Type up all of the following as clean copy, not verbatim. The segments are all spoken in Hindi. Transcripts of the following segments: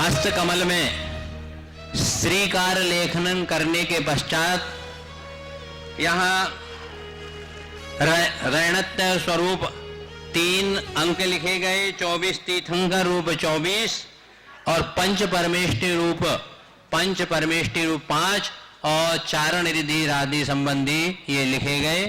हस्त कमल में श्रीकार लेखन करने के पश्चात यहाँ रणत्य स्वरूप 3 अंक लिखे गए, 24 तीर्थंकर रूप 24 और पंच परमेष्टि रूप 5 और चारण रिधि आदि संबंधी ये लिखे गए।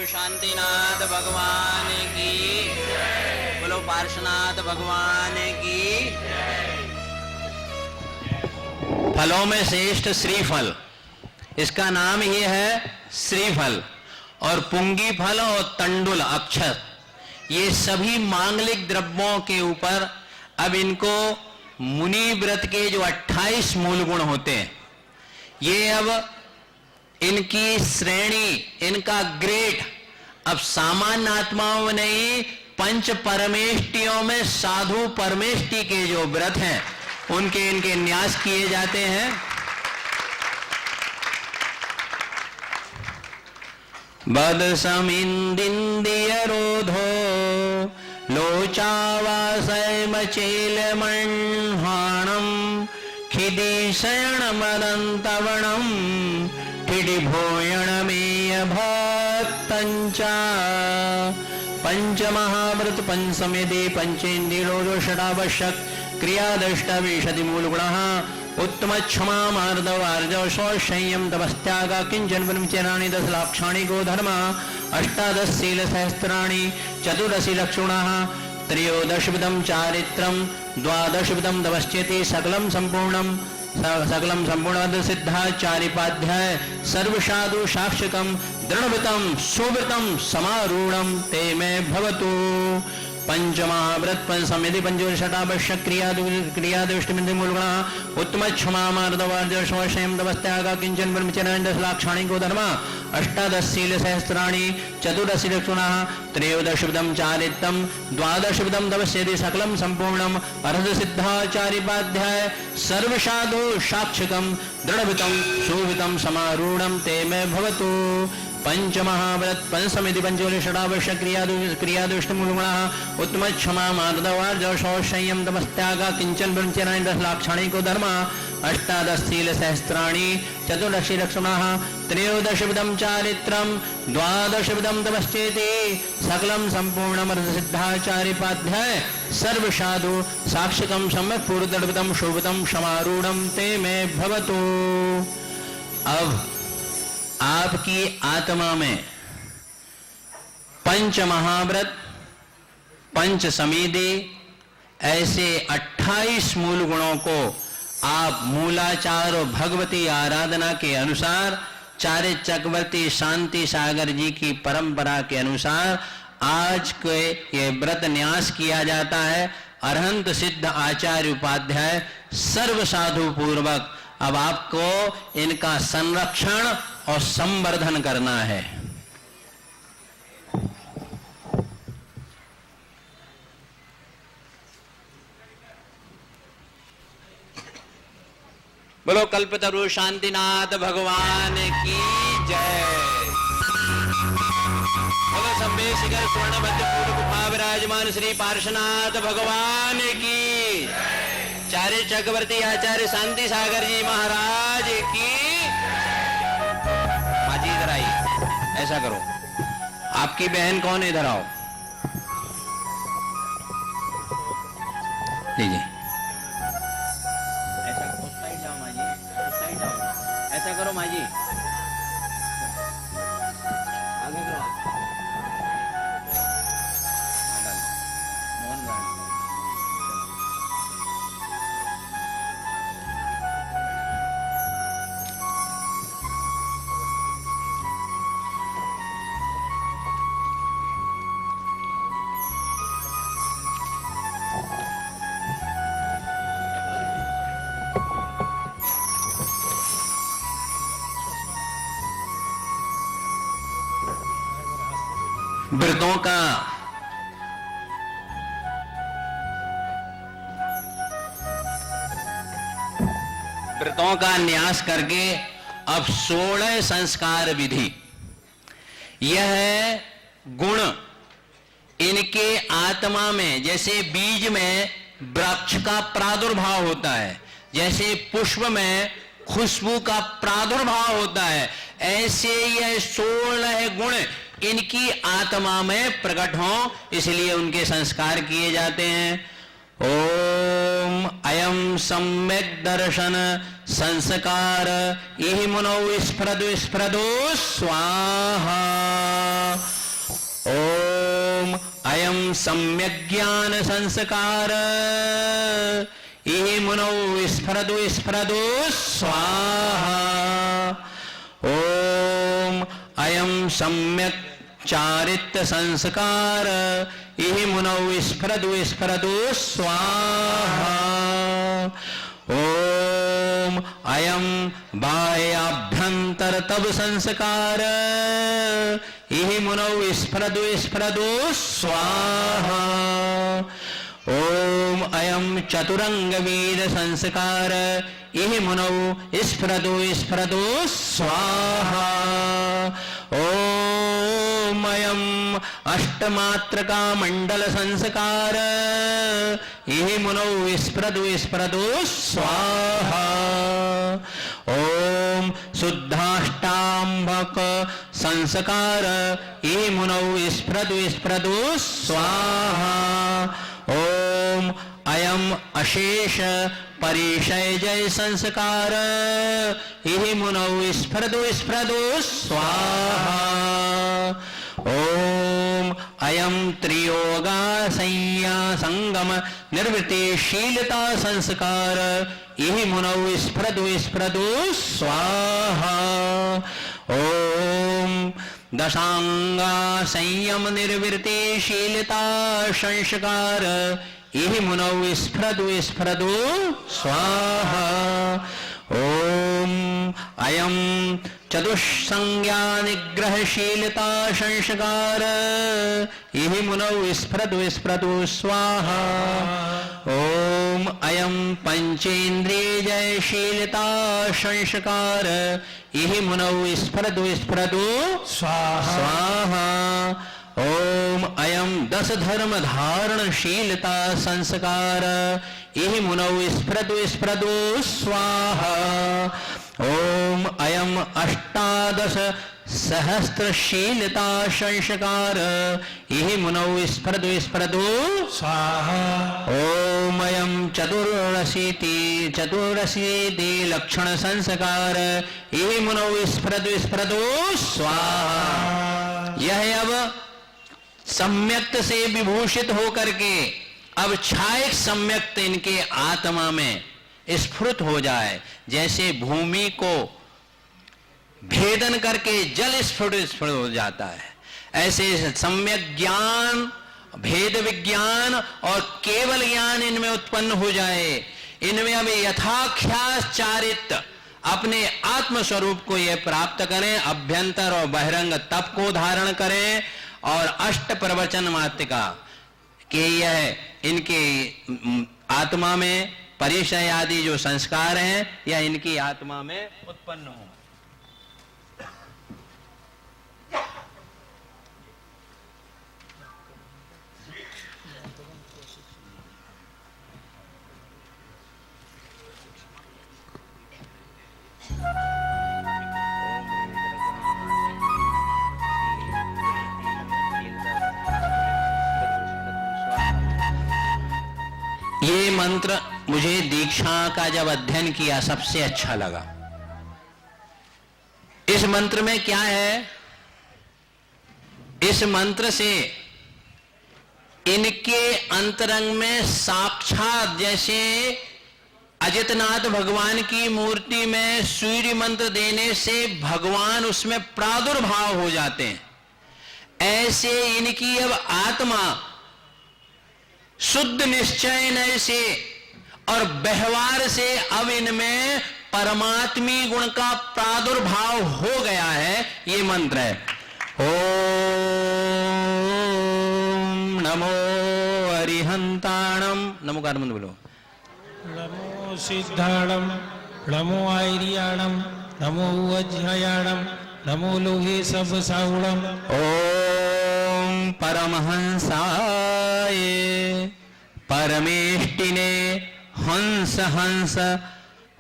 शांतिनाथ भगवान की, बोलो पार्श्वनाथ भगवान की। फलों में श्रेष्ठ श्रीफल, इसका नाम ही है श्रीफल। और पुंगी फल और तंडुल अक्षत, ये सभी मांगलिक द्रव्यों के ऊपर अब इनको मुनि व्रत के जो 28 मूल गुण होते हैं, ये अब इनकी श्रेणी, इनका ग्रेड अब सामान्य आत्माओं में नहीं, पंच परमेष्टियों में साधु परमेष्टि के जो व्रत हैं उनके इनके न्यास किए जाते हैं। बद समिंदिंदिय रोधो लोचावासय मचेल मण्हाणम खिदि शयन मदंतवणम खिडि भोयणमेय भक्तंचा पंचमहाव्रत पंचसमेदे पंचेन्द्रियो षडावश्यक क्रियादष्टाविंशति मूलगुणः उत्तम क्षमा मार्दव आर्जव संयम तपस्त्याग किंचन ब्रह्मचर्याणि 10 लाक्षाणि गोधर्म 18 शील सहस्त्राणि 14 लक्षणाः 13 चारित्रम 12 तपश्चेति सकलं संपूर्ण सिद्धाचारिपाध्याय सर्वसाधु साक्षकम दृढ़व्रतम सुव्रतम समारूढ़म ते में भवतु। पंचमहाव्रत पंचसमेधि पंचोषटावश्यक क्रियादुष्टमिंद्रि मूलगुणा उत्तम क्षमा मार्दवार्ज संयम तपस्त्याग किंचन ब्रह्मचर्याणि 10 लाक्षाणि गोधर्म 18 शील सहस्त्राणि 14 लक्षणाः 13 चारित्रम 12 तपस्येति सकलं संपूर्णम अर्ध सिद्धाचारिपाध्याय सर्वसाधु साक्षकम दृढ़व्रतम सुव्रतम समारूढ़म ते में भवतु। पंचमहाव्रत पंचसमेधि पंचोषटावश्यक क्रियादुष्टमूलगुणः उत्तम क्षमा मार्दवार्ज संयम तपस्त्याग किंचन ब्रह्मचर्याणि 10 लाक्षाणि गोधर्म 18 शील सहस्त्राणि 14 लक्षणाः 13 चारित्रम 12 तपश्चेति सकलं संपूर्णमर्थ सिद्धाचार्यपाध्याय सर्वसाधु साक्षकम सम्यक पूर्वदर्भितम शोभितम समारूढ़म ते में भवतु। अब आपकी आत्मा में पंच महाव्रत पंच समेधि ऐसे 28 मूल गुणों को आप मूलाचार और भगवती आराधना के अनुसार आचार्य चक्रवर्ती शांति सागर जी की परंपरा के अनुसार आज के ये व्रत न्यास किया जाता है। अरहंत सिद्ध आचार्य उपाध्याय सर्व साधु पूर्वक अब आपको इनका संरक्षण और संवर्धन करना है। बोलो कल्पतरु शांतिनाथ भगवान की जय। बोलो संबे शिखर स्वर्णभद्र पूर्ण गुफा विराजमान श्री पार्श्वनाथ भगवान की। आचार्य चक्रवर्ती आचार्य शांति सागर जी महाराज की। माजी इधर आइए, ऐसा करो, आपकी बहन कौन है, इधर आओ, लीजिए, ऐसा उस साइड जाओ माजी, उस साइड जाओ, ऐसा करो माजी, आगे करो, मोहन गांधी। व्रतों का न्यास करके अब 16 संस्कार विधि, यह गुण इनके आत्मा में, जैसे बीज में वृक्ष का प्रादुर्भाव होता है, जैसे पुष्प में खुशबू का प्रादुर्भाव होता है, ऐसे यह 16 गुण इनकी आत्मा में प्रकट हो, इसलिए उनके संस्कार किए जाते हैं। ओम अयम सम्यक दर्शन संस्कार इहि मुनौ स्फुरदु स्फुरदु स्वाहा। ओम अयम सम्यक ज्ञान संस्कार इहि मुनौ स्फुरदु स्फुरदु स्वाहा। ओम अयम सम्यक चारित्र संस्कार इहि मुनौ स्फुरदु स्फुरदु स्वाहा। ओम अयम बाह्याभ्यंतर तब संस्कार इहि मुनौ स्फुरदु स्फुरदु स्वाहा। ओम अयम चतुरंग वीर संस्कार इहि मुनौ स्फुरदु स्फुरदु स्वाहा। ओम अयम अष्टमात्रका मंडल संस्कार इहि मुनौ स्फुरदु स्फुरदु स्वाहा। ओम शुद्धाष्टाम्बक संस्कार इहि मुनौ स्फुरदु स्फुरदु स्वाहा। ओम अयम अशेष परिशय जय संस्कार इहि मुनौ स्फुरदु स्फुरदु स्वाहा। ओम अयम त्रियोगा संया संगम निर्वृतिशीलता संस्कार इहि मुनौ स्फुरदु स्फुरदु स्वाहा। ओम दशांगा संयम निर्वृतिशीलता संस्कार इहि मुनौ स्फुरदु स्फुरदु स्वाहा। ओम अयम चतुष्संज्ञा निग्रहशीलता संस्कार इहि मुनौ स्फुरदु स्फुरदु स्वाहा। ओम अयम पंचेन्द्रिय जयशीलता संस्कार इहि मुनौ स्फुरदु स्फुरदु स्वाहा। ओम अयम 10 धर्म धारणशीलता संस्कार इहि मुनौ स्फुरदु स्फुरदु स्वाहा। ओम अयम 18 सहस्त्रशीलता संस्कार इहि मुनौ स्फुरदु स्फुरदु स्वाहा। ओम अयम चतुरशीति लक्षण संस्कार इहि मुनौ स्फुरदु स्फुरदु स्वाहा। यह अब सम्यक्त से विभूषित होकर के अब छायक सम्यक्त इनके आत्मा में स्फुरित हो जाए, जैसे भूमि को भेदन करके जल स्फुट हो जाता है। ऐसे सम्यक ज्ञान, भेद विज्ञान और केवल ज्ञान इनमें उत्पन्न हो जाए, इनमें अब यथाख्याचारित अपने आत्म स्वरूप को ये प्राप्त करें, अभ्यंतर और बहिरंग तप को धारण करें और अष्ट प्रवचन मात्रिका के यह इनके आत्मा में परिचय आदि जो संस्कार हैं या इनकी आत्मा में उत्पन्न हो। ये मंत्र मुझे दीक्षा का जब अध्ययन किया सबसे अच्छा लगा। इस मंत्र में क्या है, इस मंत्र से इनके अंतरंग में साक्षात जैसे अजितनाथ भगवान की मूर्ति में सूर्य मंत्र देने से भगवान उसमें प्रादुर्भाव हो जाते हैं, ऐसे इनकी अब आत्मा शुद्ध निश्चय से और व्यवहार से अब इनमें परमात्मी गुण का प्रादुर्भाव हो गया है। ये मंत्र है ओम नमो अरिहंताणम। नमोकार मंत्र बोलो। नमो सिद्धाणम, नमो आयरियाणम, नमो वज्रयाणम, नमो लोहे सब साहुणम। ओम परमहंसाय परमेष्टिने हंस हंस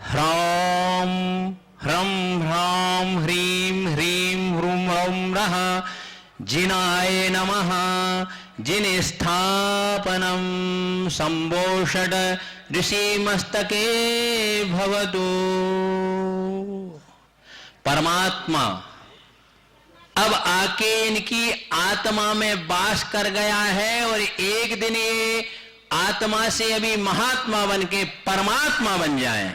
ह्राम ह्रम ह्राम ह्रीम ह्रीम ह्रूम ह्रौम रः जिनाय नमः। जिन स्थापनम संभोषड ऋषि मस्तके भवतु। परमात्मा अब आके इनकी आत्मा में वास कर गया है और एक दिन ये आत्मा से अभी महात्मा बन के परमात्मा बन जाए।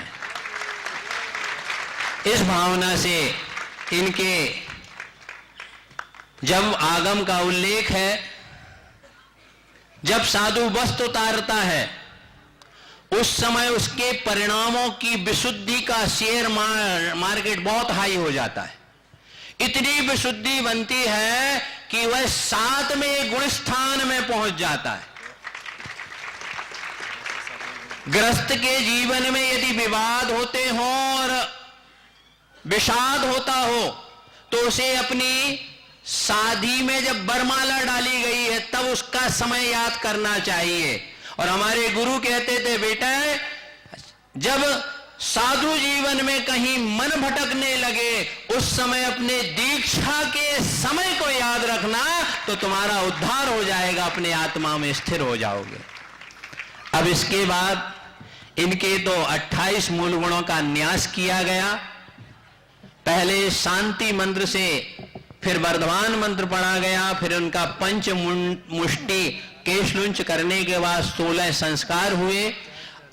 इस भावना से इनके जब आगम का उल्लेख है, जब साधु वस्त्र उतारता है उस समय उसके परिणामों की विशुद्धि का शेयर मार्केट बहुत हाई हो जाता है। इतनी विशुद्धि बनती है कि वह 7वें गुण स्थान में पहुंच जाता है। गृहस्थ के जीवन में यदि विवाद होते हो और विषाद होता हो तो उसे अपनी शादी में जब वरमाला डाली गई है तब उसका समय याद करना चाहिए। और हमारे गुरु कहते थे, बेटा जब साधु जीवन में कहीं मन भटकने लगे उस समय अपने दीक्षा के समय को याद रखना तो तुम्हारा उद्धार हो जाएगा, अपने आत्मा में स्थिर हो जाओगे। अब इसके बाद इनके तो 28 मूल गुणों का न्यास किया गया। पहले शांति मंत्र से फिर वर्धमान मंत्र पढ़ा गया, फिर उनका पंच मुष्टि केशलुंच करने के बाद 16 संस्कार हुए।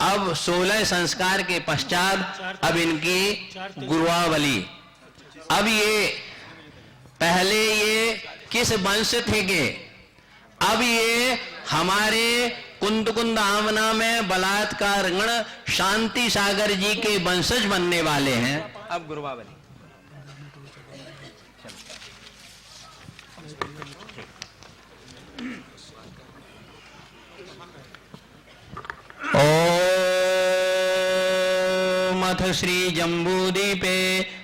अब 16 संस्कार के पश्चात अब इनकी गुरुआवली। अब ये पहले ये किस वंश थे के, अब ये हमारे कुंद आमना में बलात्कार गण शांति सागर जी के वंशज बनने वाले हैं। अब गुरुआवली ओम अथ श्री जम्बूद्वीपे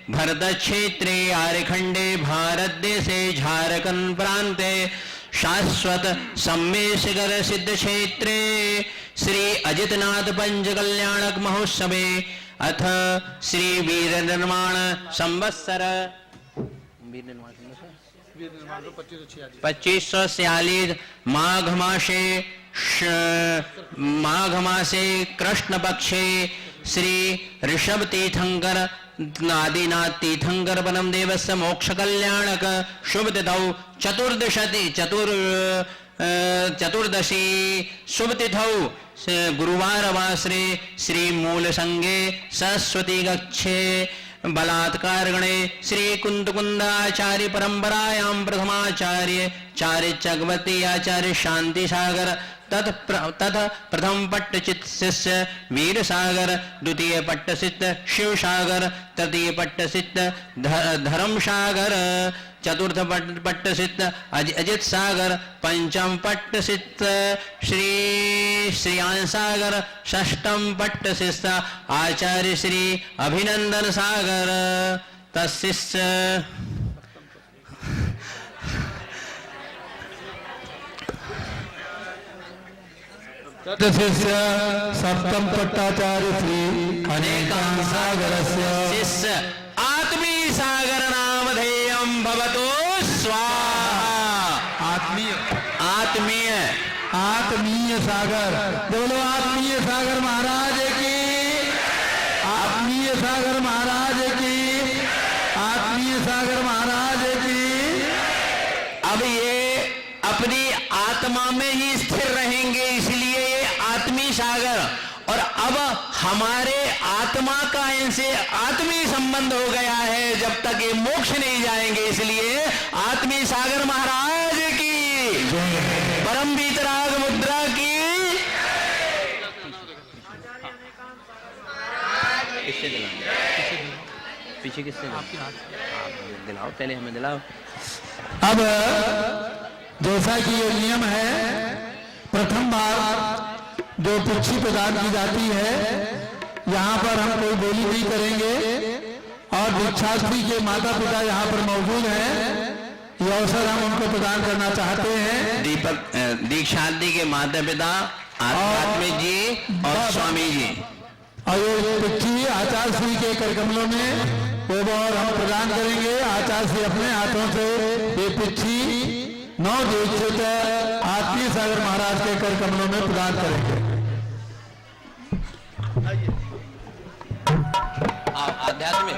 भरत क्षेत्रे आर्यखंडे भारत देशे झारखंड प्रांते शाश्वत सम्मेशगर सिद्ध क्षेत्रे श्री अजितनाथ पंच कल्याणक महोत्सवे अथ श्री वीर निर्माण संवत्सर 2546 माघ मासे कृष्ण पक्षे श्री ऋषभ तीर्थंकर आदिनाथ तीर्थंकर परम देवस्य मोक्ष कल्याणक शुभ तिथौ चतुर्दशी शुभ तिथौ गुरुवार वासरे श्री मूल संगे सरस्वती गच्छे बलात्कार गणे श्री कुंदकुंदाचार्य परंपरायां प्रथमाचार्य चार्य चकवती आचार्य शांति सागर तथ प्रथम पट्टचित शिष्य वीर सागर, द्वितीय पट्टचित शिव सागर, तृतीय पट्टचित धर्म सागर, चतुर्थ पट्टचित अजित सागर, पंचम पट्टचित श्री श्रियान सागर, षष्ठम पट्टचित आचार्य श्री अभिनंदन सागर। तत्शिष्य तत्शिष्य सप्तम पट्टाचार्य श्री अनेकांत सागरस्य शिष्य आत्मीय सागर नामधेयं भवतो स्वाहा। आत्मीय आत्मीय सागर, बोलो आत्मीय सागर महाराज की, आत्मीय सागर महाराज की, आत्मीय सागर महाराज की। अब ये अपनी आत्मा में ही स्थिर रहेंगे, इसलिए ये आत्मीय सागर। और अब हमारे आत्मा का इनसे आत्मीय संबंध हो गया है, जब तक ये मोक्ष नहीं जाएंगे, इसलिए आत्मीय सागर महाराज की, परम वीतराग मुद्रा की। किससे पीछे किससे दिलाओ, पहले हमें दिलाओ। अब जैसा कि ये नियम है, प्रथम बार जो पुच्छी प्रदान की जाती है, यहाँ पर हम कोई बोली नहीं करेंगे और दीक्षार्थी के माता पिता यहाँ पर मौजूद हैं, ये अवसर हम उनको प्रदान करना चाहते हैं। दीक्षार्थी के माता पिता आत्मिक जी और स्वामी जी, और ये पुच्छी आचार्य श्री के कर कमलों में वो और हम प्रदान करेंगे। आचार्य श्री अपने हाथों से ये पुच्छी 9 दीक्षित आत्मीय सागर महाराज के कर कमलों में प्रदान करेंगे। आध्यात्मिक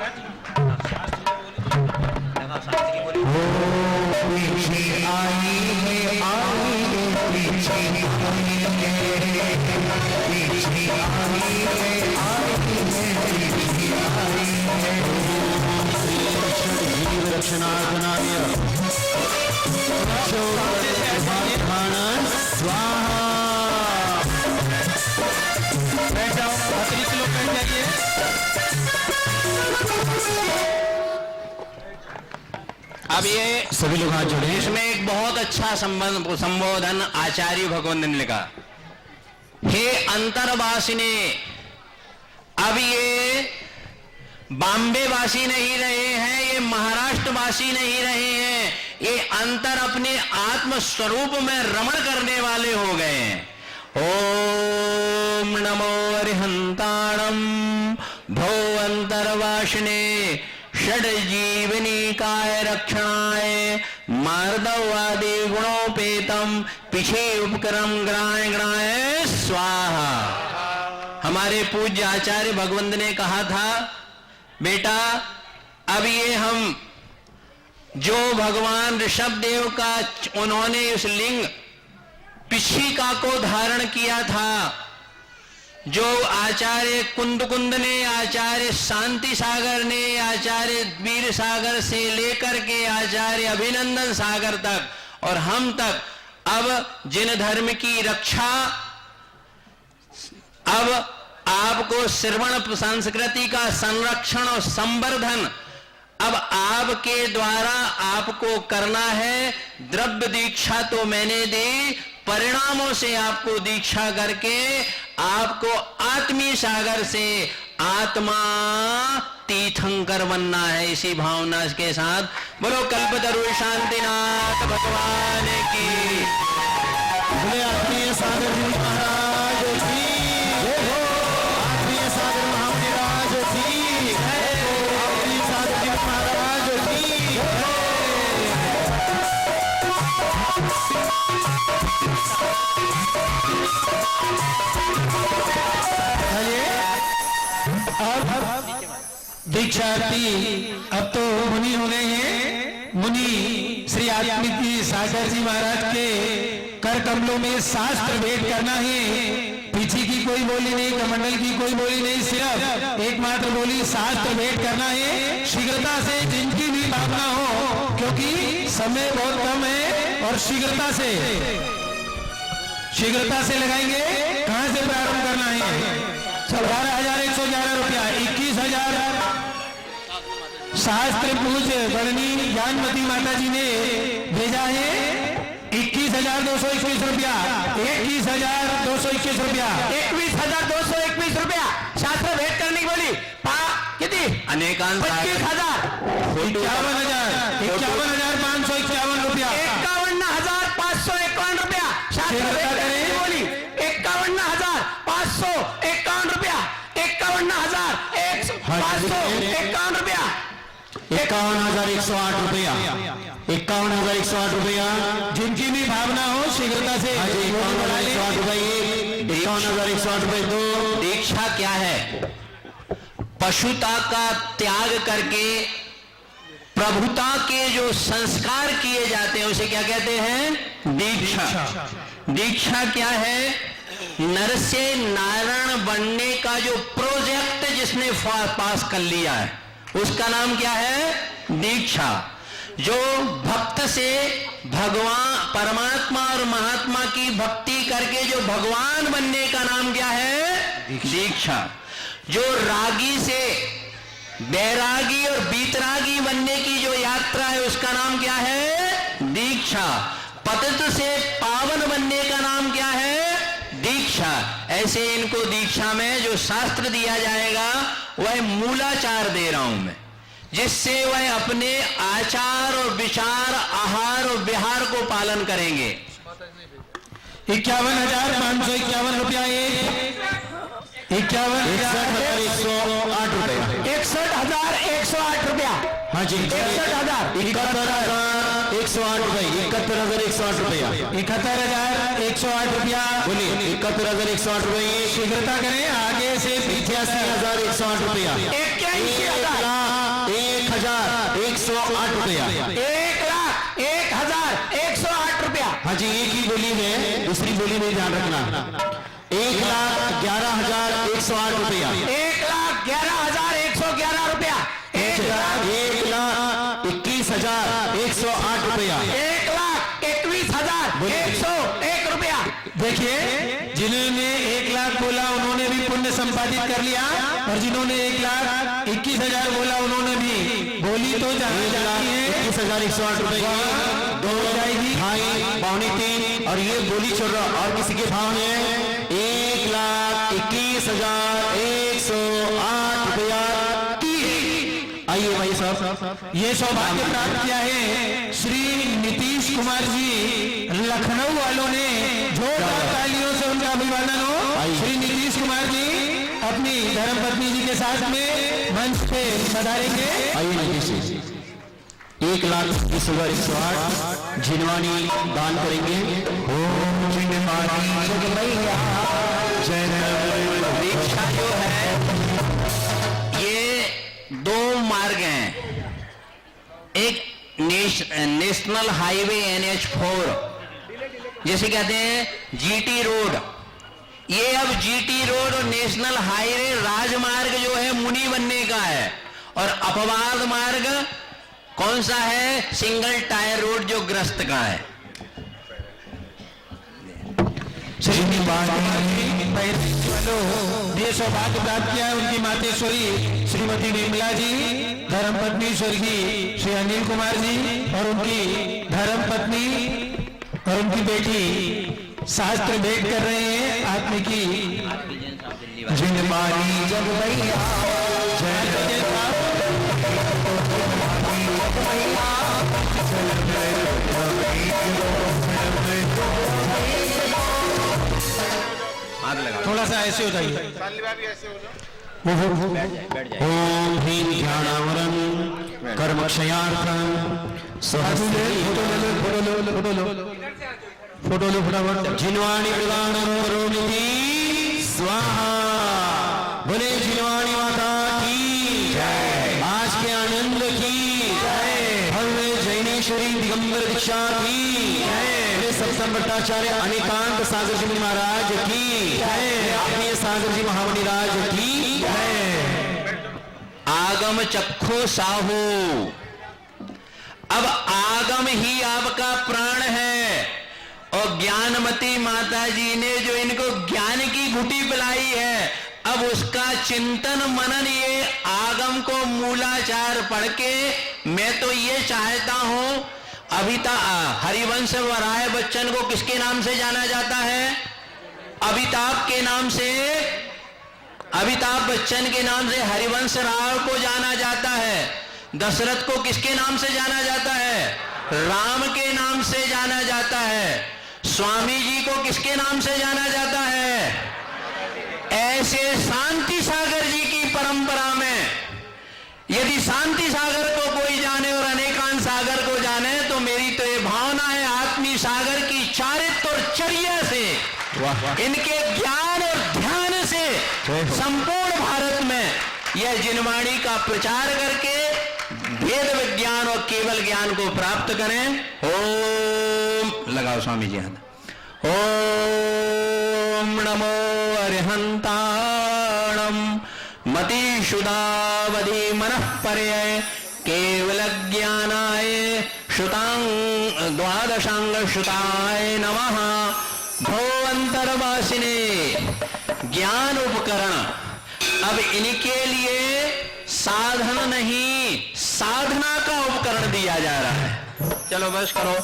स्वाहा। बैठ जाओ, अतिरिक्त लोग बैठ जाइए। अब ये सभी लोग हाथ जोड़े। इसमें एक बहुत अच्छा संबोधन आचार्य भगवंत ने लिखा, हे अंतरवासिने। अब ये बॉम्बे वासी नहीं रहे हैं, ये महाराष्ट्र वासी नहीं रहे हैं, ये अंतर अपने आत्म स्वरूप में रमण करने वाले हो गए हैं। ओम नमो अरिहंताणम भो अंतरवासिने षड जीवनी काय रक्षणाय मार्दवादि गुणोपेतम पिछे उपक्रम ग्राय ग्राय स्वाहा। हमारे पूज्य आचार्य भगवंत ने कहा था, बेटा अब ये हम जो भगवान ऋषभ देव का उन्होंने उस लिंग पिछिका को धारण किया था, जो आचार्य कुंद ने, आचार्य शांति सागर ने, आचार्य वीर सागर से लेकर के आचार्य अभिनंदन सागर तक और हम तक, अब जिन धर्म की रक्षा, अब आपको श्रवण संस्कृति का संरक्षण और संवर्धन अब आपके द्वारा आपको करना है। द्रव्य दीक्षा तो मैंने दी, परिणामों से आपको दीक्षा करके आपको आत्मीय सागर से आत्मा तीर्थंकर बनना है। इसी भावना के साथ बोलो कल्पतरु शांतिनाथ भगवान की, बोले आत्मीय सागर जी महाराज की, आत्मीय सागर महाराज की, आत्मीय सागर जी महाराज की। दीक्षार्थी अब तो मुनि हो गए हैं। मुनि श्री आत्मिक सागर जी महाराज के कर कमलों में शास्त्र भेद करना है। पीछे की कोई बोली नहीं, कमंडल की कोई बोली नहीं, सिर्फ एकमात्र बोली शास्त्र भेंट करना है शीघ्रता से, जिनकी भी भावना हो, क्योंकि समय बहुत कम है और शीघ्रता से लगाएंगे। कहां से प्रारंभ करना है? 12,111 रुपया, 21,000 शास्त्र पूज्य बरनी ज्ञानमती माता जी ने भेजा है। 21,221 रुपया, 21,221 रुपया, 21,221 रुपया शास्त्र भेंट करने की बोली। कितनी? अनेकांत 25,000, 51,000, 51,551 रुपया, 51,551 रुपया शास्त्र भेंट करने की बोली। 51,551 रुपया, 51,551 रुपया, 51,108 रुपया, 51,108 रुपया, जिनकी भी भावना हो शीघ्रता से 51,108 रुपये, 51,108 रुपये दो। दीक्षा क्या है? पशुता का त्याग करके प्रभुता के जो संस्कार किए जाते हैं उसे क्या कहते हैं? दीक्षा। दीक्षा क्या है? नर से नारायण बनने का जो प्रोजेक्ट जिसने पास कर लिया है उसका नाम क्या है? दीक्षा। जो भक्त से भगवान परमात्मा और महात्मा की भक्ति करके जो भगवान बनने का नाम क्या है? दीक्षा। जो रागी से बैरागी और बीतरागी बनने की जो यात्रा है उसका नाम क्या है? दीक्षा। पतित से पावन बनने का नाम क्या है? दीक्षा। ऐसे इनको दीक्षा में जो शास्त्र दिया जाएगा वह मूलाचार दे रहा हूं मैं, जिससे वह अपने आचार और विचार, आहार और विहार को पालन करेंगे। 51,551 रुपया, 61,108 रुपया, 61,108 रुपया, हाँ जी, 61,000, 71,108 रुपये, 71,108 रुपया, 71,108 रुपया, बोलिए 71,108 रुपये। शीघ्रता करें, आगे से 85,108 रुपया, 1,01,108 रुपया, 1,01,108 रुपया। हाँ जी, एक ही बोली है, दूसरी बोली में ध्यान रखना। 1,11,108 रुपया, 1,11,111 रुपया, 1,21,108 रुपया, 1,21,101 रुपया। देखिए, जिन्होंने 1 लाख बोला उन्होंने भी पुण्य संपादित कर लिया, और जिन्होंने 1,21,000 बोला उन्होंने भी बोली तो जानी जाती है 21,108 रुपए की दो हो जाएगी, ढाई, पौने 3, और ये बोली छोड़ रहा और किसी के भाव में 1,21,108 रुपया। आइए भाई साहब, ये सौभाग्य प्राप्त किया है श्री नीतीश कुमार जी, लखनऊ वालों ने, जोरदार तालियों से उनका अभिवादन हो। श्री नीतीश कुमार जी अपनी धर्मपत्नी जी के साथ में मंच पे पधारेंगे। आइए नीतीश जी, 1,21,108 जिनवानी दान करेंगे। दीक्षा जो है ये 2 मार्ग हैं। एक नेशनल हाईवे NH4 जिसे कहते हैं GT रोड, ये अब GT रोड और नेशनल हाईवे राजमार्ग जो है मुनि बनने का है, और अपवाद मार्ग कौन सा है? सिंगल टायर रोड जो ग्रस्त का है। ये सौभाग्य प्राप्त किया है उनकी मातेश्वरी श्रीमती निर्मला जी, धर्मपत्नी स्वर्गीय श्री अनिल कुमार जी, और उनकी धर्मपत्नी और उनकी बेटी शास्त्र भेंट कर रहे हैं आत्मिकी जिनवानी जब भैया थोड़ा सा ऐसे हो जाइए। ओम ह्रीं ध्यानावरम कर्मक्षयार्थम फोटो लो फटाफट। जिनवाणी प्रदानम करोमि स्वाहा। बोले जिनवाणी माता की जय, आज के आनंद की जय, भव्य जैनेश्वरी दिगंबर दीक्षा की जय, सब परम भट्टाचार्य अनिकांत सागर जी महाराज की जय, आत्मीय सागर जी महामणि राज की जय। आगम चक्षु साहू, अब आगम ही आपका प्राण है और ज्ञानमती माता जी ने जो इनको ज्ञान की घुटी पिलाई है, अब उसका चिंतन मनन ये आगम को मूलाचार पढ़ के मैं तो ये चाहता हूं। अभी तक हरिवंश वराय बच्चन को किसके नाम से जाना जाता है? अमिताभ के नाम से, अमिताभ बच्चन के नाम से हरिवंश राय को जाना जाता है। दशरथ को किसके नाम से जाना जाता है? राम के नाम से जाना जाता है। स्वामी जी को किसके नाम से जाना जाता है? ऐसे शांति सागर जी की परंपरा में यदि शांति सागर को कोई जाने और अनेकांत सागर को जाने, तो मेरी तो ये भावना है आत्मी सागर की चारित्र और चर्या से, इनके ज्ञान और ध्यान से संपूर्ण भारत में यह जिनवाणी का प्रचार करके वेद विज्ञान और केवल ज्ञान को प्राप्त करें। ओम लगाओ स्वामी जी हाथ। ओम नमो अरिहंताणम मतिशुदावधि मनः पर्यय केवल ज्ञानाय श्रुतांग द्वादशांग श्रुताय नमः। भोअंतरवासिने ज्ञान उपकरण, अब इनके लिए साधन नहीं साधना का उपकरण दिया जा रहा है। चलो बस करो।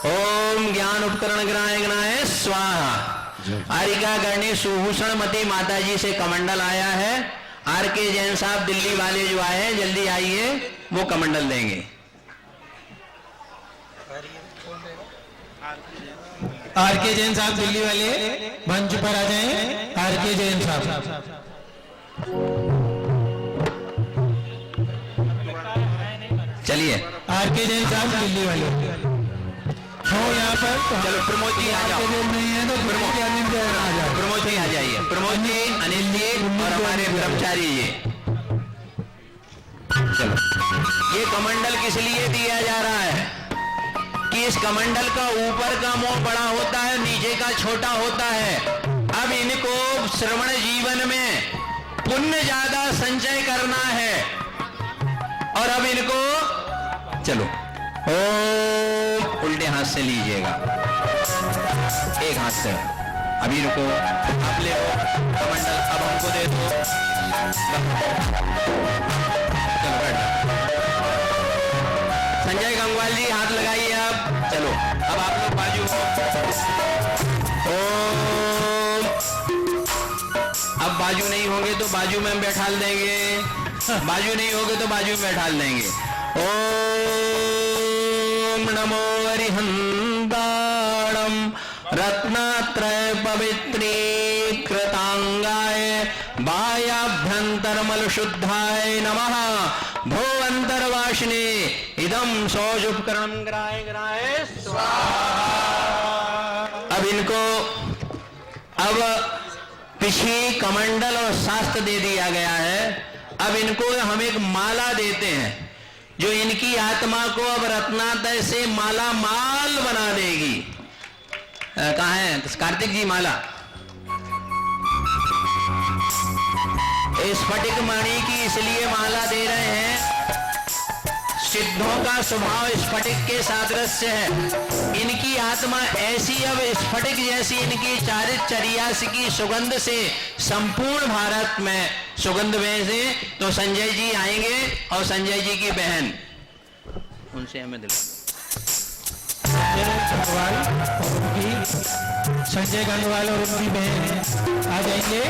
ओम ज्ञान उपकरण ग्राय ग्राय स्वाहा। आरिका गणेश सुभूषण मती माता जी से कमंडल आया है। आर के जैन साहब दिल्ली वाले जो आए हैं, जल्दी आइए, वो कमंडल देंगे। आर के जैन साहब दिल्ली वाले मंच पर आ जाएं। आर के जैन साहब, चलिए आर के जैन साहब दिल्ली वाले हो यहाँ पर। चलो प्रमोद जी आ जाओ। नहीं है तो प्रमोद जी आ जाओ। प्रमोद जी आ जाइए। प्रमोद जी, अनिल जी और हमारे ब्रह्मचारी जी। चलो, ये कमंडल किस लिए दिया जा रहा है कि इस कमंडल का ऊपर का मुंह बड़ा होता है, नीचे का छोटा होता है। अब इनको श्रवण जीवन में पुण्य ज्यादा संचय करना है और अब इनको चलो उल्टे हाथ से लीजिएगा, एक हाथ से। अभी रुको, आप ले लो कमंडल, अब हमको दे दो। चलो बैठ जाओ। संजय गंगवाल जी हाथ लगाइए आप। चलो अब आप लोग बाजू हो। ओम, अब बाजू नहीं होंगे तो बाजू में बैठाल देंगे, बाजू नहीं होगे तो बाजू में बैठाल देंगे। ओम नमो अरिहंताणम रत्नात्रय पवित्रीकृतांगाय बाह्याभ्यंतरमल शुद्धाय नमः। भो अंतरवासिने इदम सौज उपकरण ग्राय ग्राय स्वाहा। अब इनको अब पिछली कमंडल और शास्त्र दे दिया गया है। अब इनको हम एक माला देते हैं जो इनकी आत्मा को अब रत्नात्रय से माला माल बना देगी। कहाँ है कार्तिक जी माला? स्फटिक मणि की इसलिए माला दे रहे हैं, सिद्धों का स्वभाव स्फटिक के सादृश्य है। इनकी आत्मा ऐसी अब स्फटिक जैसी इनकी चारित्र्य की सुगंध से संपूर्ण भारत में सुगंध में से। तो संजय जी आएंगे और संजय जी की बहन, उनसे हमें दिला संजय गंगवाल और उनकी बहन आ जाएंगे।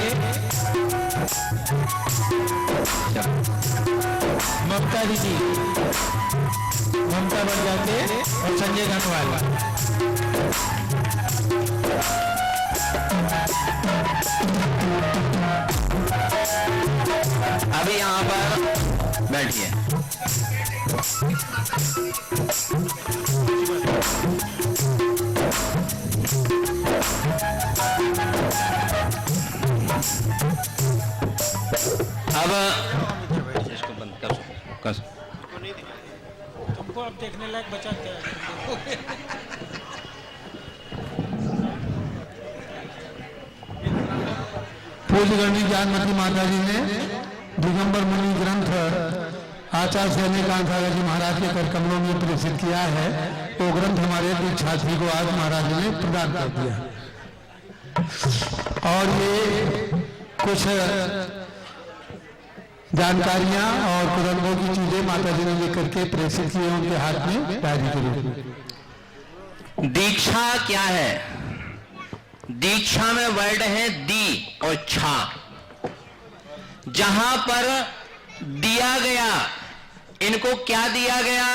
ममता दीदी, ममता बन जाते और संजय गंगवाल। अभी यहाँ पर बैठिए। अब इसको बंद कर तुमको अब देखने लायक बचा क्या है? पूज्य गणनी ज्ञानमती माता जी ने दिगंबर मुनि ग्रंथ आचार्य शैलेकांत सागर जी महाराज के कर कमलों में प्रेषित किया है। वो ग्रंथ हमारे छात्री को आज महाराज ने प्रदान कर दिया। और ये कुछ जानकारियां और कुछ अनुभव की चीजें माता जी ने लेकर के प्रेषित किए उनके हाथ में डायरी के रूप में। दीक्षा क्या है? दीक्षा में वर्ड है दी और छा। जहां पर दिया गया, इनको क्या दिया गया?